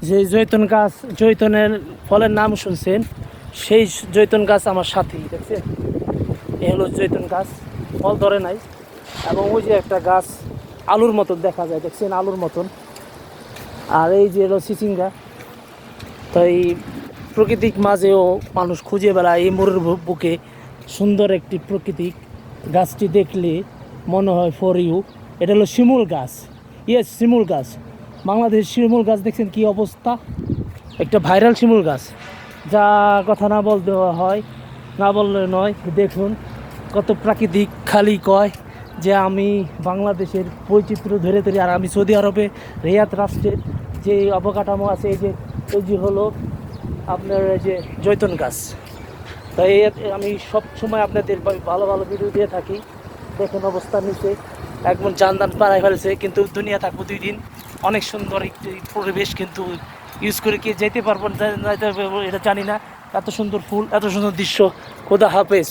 যে জৈতুন গাছ, জৈতুনের ফলের নাম শুনছেন, সেই জৈতুন গাছ আমার সাথেই, দেখছেন? এ হলো জৈতুন গাছ, ফল ধরে নাই। এবং ওই যে একটা গাছ আলুর মতন দেখা যায়, দেখছেন, আলুর মতন। আর এই যে হলো চিচিঙ্গা। তো এই প্রাকৃতিক মাঝেও মানুষ খুঁজে বেড়ায় এই মরুর বুকে সুন্দর একটি প্রাকৃতিক গাছটি দেখলে মনে হয় ফর ইউ। এটা হলো শিমুল গাছ। ইয়েস, শিমুল গাছ। বাংলাদেশ শিমুল গাছ দেখছেন কি অবস্থা, একটা ভাইরাল শিমুল গাছ, যা কথা না বলতে হয়, না বললে নয়। দেখুন কত প্রাকৃতিক, খালি কয় যে আমি বাংলাদেশের বৈচিত্র্য ধরে ধরে। আর আমি সৌদি আরবে রিয়াদ রাষ্ট্রের যে অবকাঠামো আছে, এই যে হলো আপনার এই যে জৈতুন গাছ। তাই আমি সব সময় আপনাদের ভালো ভালো ভিডিও দিয়ে থাকি। দেখুন অবস্থা নিচে একদম জানদান পাড়ায় ফেলেছে, কিন্তু দুনিয়া থাকবো 2 দিন। অনেক সুন্দর একটি পরিবেশ, কিন্তু ইউজ করে কি যেতে পারবো না এটা জানি না। এত সুন্দর ফুল, এত সুন্দর দৃশ্য। খোদা হাফেজ।